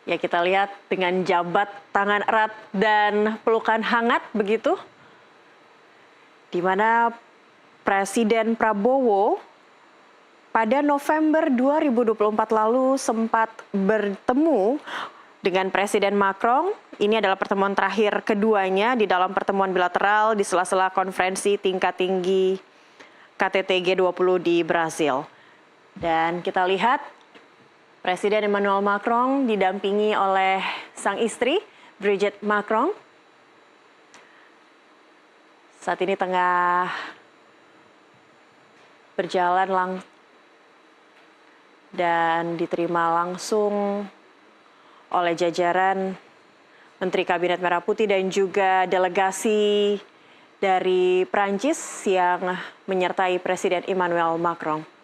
Ya, kita lihat dengan jabat tangan erat dan pelukan hangat begitu, di mana Presiden Prabowo pada November 2024 lalu sempat bertemu dengan Presiden Macron. Ini adalah pertemuan terakhir keduanya di dalam pertemuan bilateral di sela-sela konferensi tingkat tinggi KTT G20 di Brasil. Dan kita lihat Presiden Emmanuel Macron didampingi oleh sang istri, Brigitte Macron. Saat ini tengah berjalan dan diterima langsung oleh jajaran Menteri Kabinet Merah Putih dan juga delegasi dari Prancis yang menyertai Presiden Emmanuel Macron.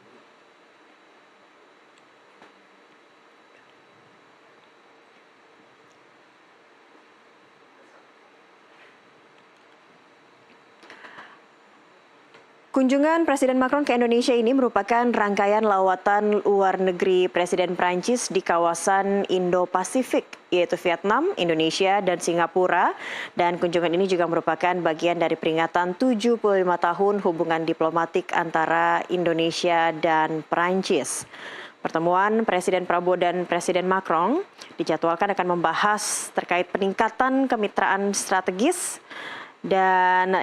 Kunjungan Presiden Macron ke Indonesia ini merupakan rangkaian lawatan luar negeri Presiden Prancis di kawasan Indo-Pasifik, yaitu Vietnam, Indonesia, dan Singapura. Dan kunjungan ini juga merupakan bagian dari peringatan 75 tahun hubungan diplomatik antara Indonesia dan Prancis. Pertemuan Presiden Prabowo dan Presiden Macron dijadwalkan akan membahas terkait peningkatan kemitraan strategis dan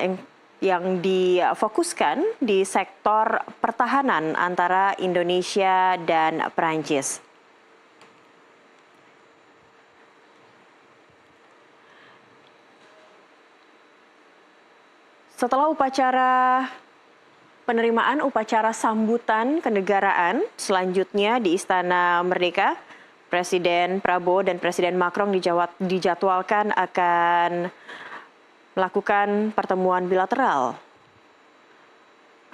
yang difokuskan di sektor pertahanan antara Indonesia dan Prancis. Setelah upacara penerimaan, upacara sambutan kenegaraan selanjutnya di Istana Merdeka, Presiden Prabowo dan Presiden Macron dijadwalkan akan melakukan pertemuan bilateral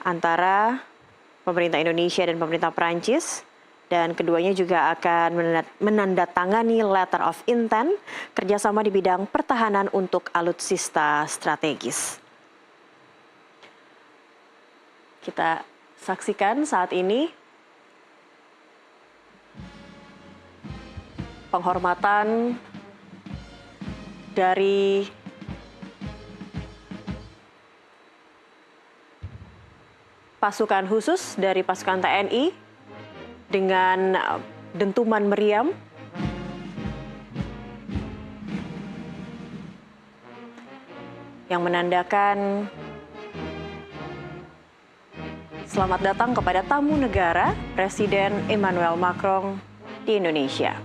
antara pemerintah Indonesia dan pemerintah Prancis, dan keduanya juga akan menandatangani letter of intent kerjasama di bidang pertahanan untuk alutsista strategis. Kita saksikan saat ini penghormatan dari pasukan khusus dari pasukan TNI dengan dentuman meriam. Yang menandakan selamat datang kepada tamu negara Presiden Emmanuel Macron di Indonesia.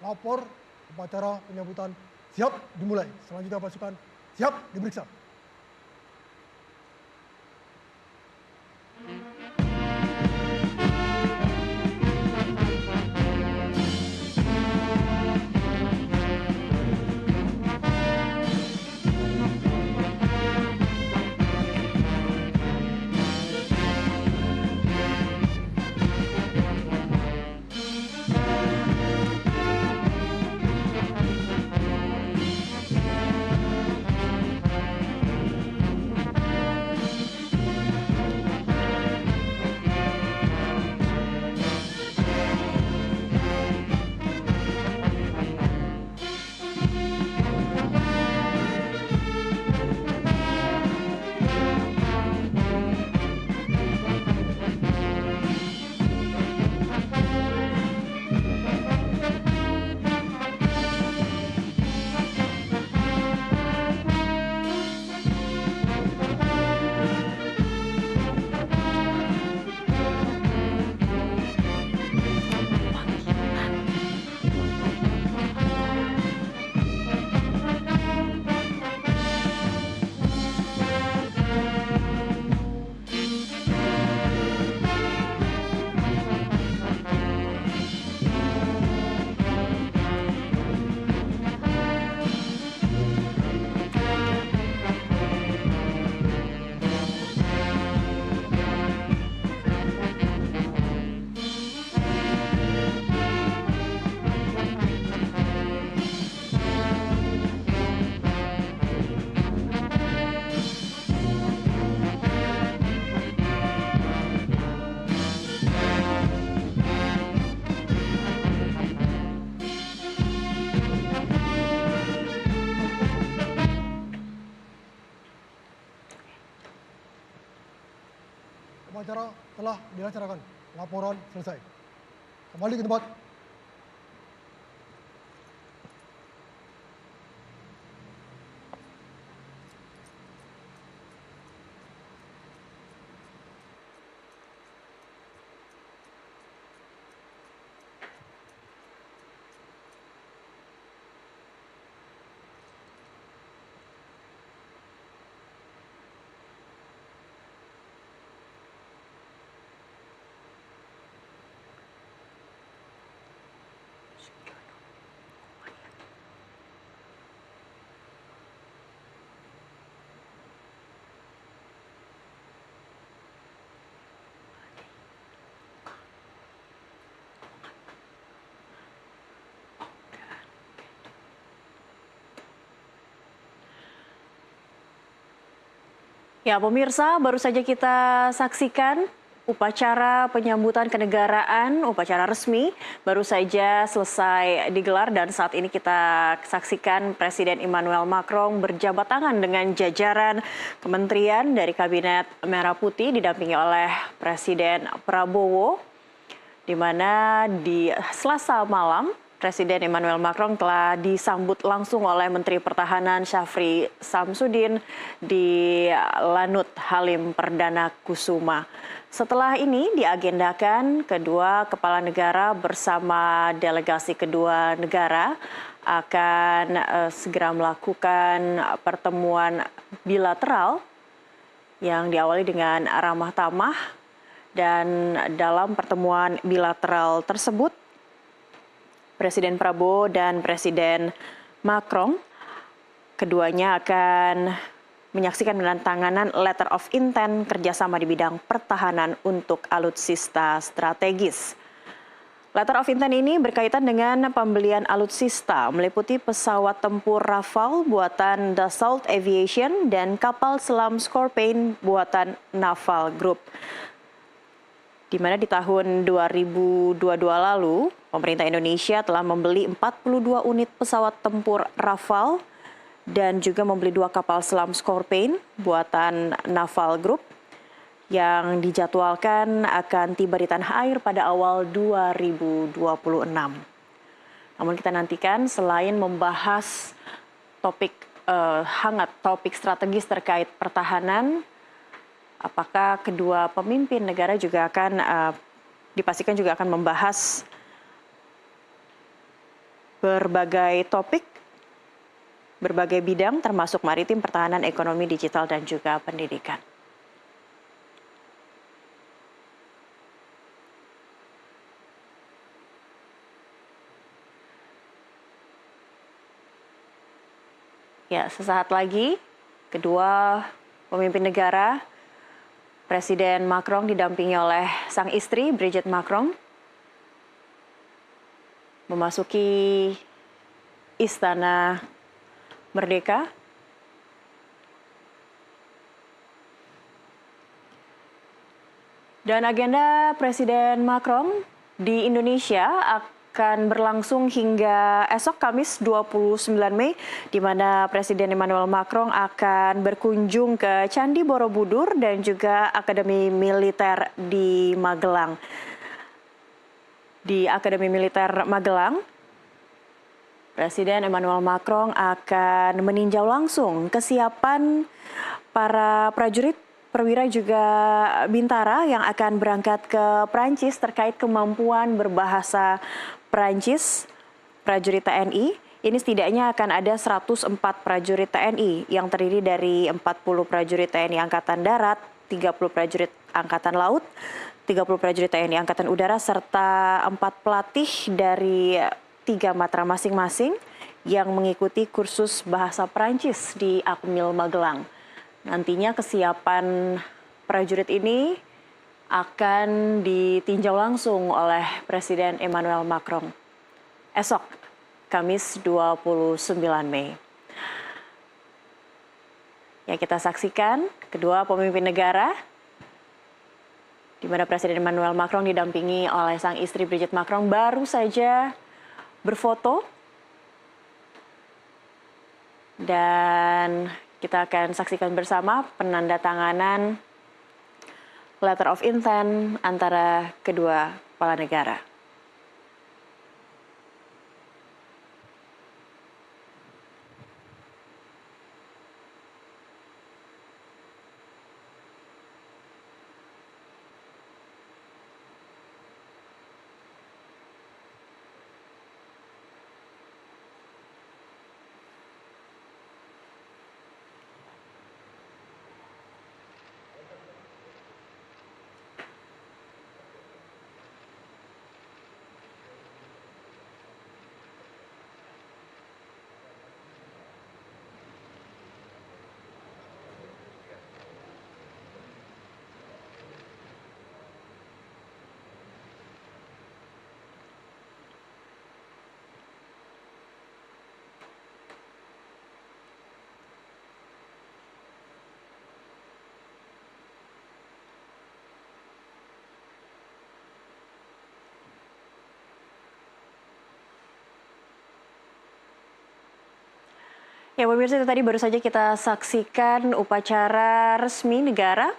Lapor upacara penyambutan siap dimulai. Selanjutnya pasukan siap diperiksa. upacara telah dilaksanakan. Laporan selesai. Kembali ke tempat. Ya, pemirsa, baru saja kita saksikan upacara penyambutan kenegaraan, upacara resmi baru saja selesai digelar dan saat ini kita saksikan Presiden Emmanuel Macron berjabat tangan dengan jajaran kementerian dari Kabinet Merah Putih didampingi oleh Presiden Prabowo, di mana di Selasa malam Presiden Emmanuel Macron telah disambut langsung oleh Menteri Pertahanan Syafri Samsudin di Lanut Halim Perdana Kusuma. Setelah ini diagendakan kedua kepala negara bersama delegasi kedua negara akan segera melakukan pertemuan bilateral yang diawali dengan ramah tamah, dan dalam pertemuan bilateral tersebut Presiden Prabowo dan Presiden Macron keduanya akan menyaksikan penandatanganan letter of intent kerjasama di bidang pertahanan untuk alutsista strategis. Letter of intent ini berkaitan dengan pembelian alutsista meliputi pesawat tempur Rafale buatan Dassault Aviation dan kapal selam Scorpène buatan Naval Group. Di mana di tahun 2022 lalu, pemerintah Indonesia telah membeli 42 unit pesawat tempur Rafale dan juga membeli 2 kapal selam Scorpène buatan Naval Group yang dijadwalkan akan tiba di tanah air pada awal 2026. Namun kita nantikan selain membahas topik hangat, topik strategis terkait pertahanan, apakah kedua pemimpin negara juga akan dipastikan juga akan membahas berbagai topik, berbagai bidang termasuk maritim, pertahanan, ekonomi, digital, dan juga pendidikan. Ya, sesaat lagi kedua pemimpin negara, Presiden Macron didampingi oleh sang istri Brigitte Macron, memasuki Istana Merdeka. Dan agenda Presiden Macron di Indonesia akan berlangsung hingga esok Kamis 29 Mei, di mana Presiden Emmanuel Macron akan berkunjung ke Candi Borobudur dan juga Akademi Militer di Magelang. Di Akademi Militer Magelang, Presiden Emmanuel Macron akan meninjau langsung kesiapan para prajurit, perwira juga bintara yang akan berangkat ke Prancis terkait kemampuan berbahasa Prancis prajurit TNI. Ini setidaknya akan ada 104 prajurit TNI yang terdiri dari 40 prajurit TNI Angkatan Darat, 30 prajurit Angkatan Laut, 30 prajurit TNI Angkatan Udara, serta 4 pelatih dari 3 matra masing-masing yang mengikuti kursus bahasa Prancis di Akmil Magelang. Nantinya kesiapan prajurit ini akan ditinjau langsung oleh Presiden Emmanuel Macron esok, Kamis 29 Mei. Ya, kita saksikan kedua pemimpin negara, di mana Presiden Emmanuel Macron didampingi oleh sang istri Brigitte Macron baru saja berfoto. Dan kita akan saksikan bersama penandatanganan letter of intent antara kedua kepala negara. Ya, pemirsa, itu tadi baru saja kita saksikan upacara resmi negara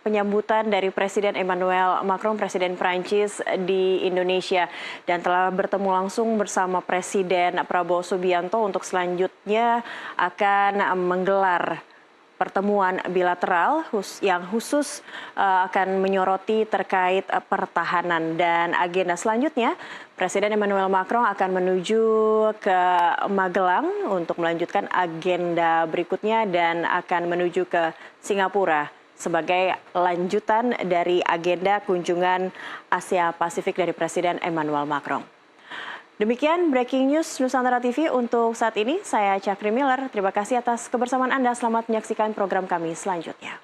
penyambutan dari Presiden Emmanuel Macron, Presiden Prancis di Indonesia, dan telah bertemu langsung bersama Presiden Prabowo Subianto untuk selanjutnya akan menggelar pertemuan bilateral yang khusus akan menyoroti terkait pertahanan. Dan agenda selanjutnya, Presiden Emmanuel Macron akan menuju ke Magelang untuk melanjutkan agenda berikutnya dan akan menuju ke Singapura sebagai lanjutan dari agenda kunjungan Asia Pasifik dari Presiden Emmanuel Macron. Demikian Breaking News Nusantara TV untuk saat ini. Saya Cakri Miller. Terima kasih atas kebersamaan Anda. Selamat menyaksikan program kami selanjutnya.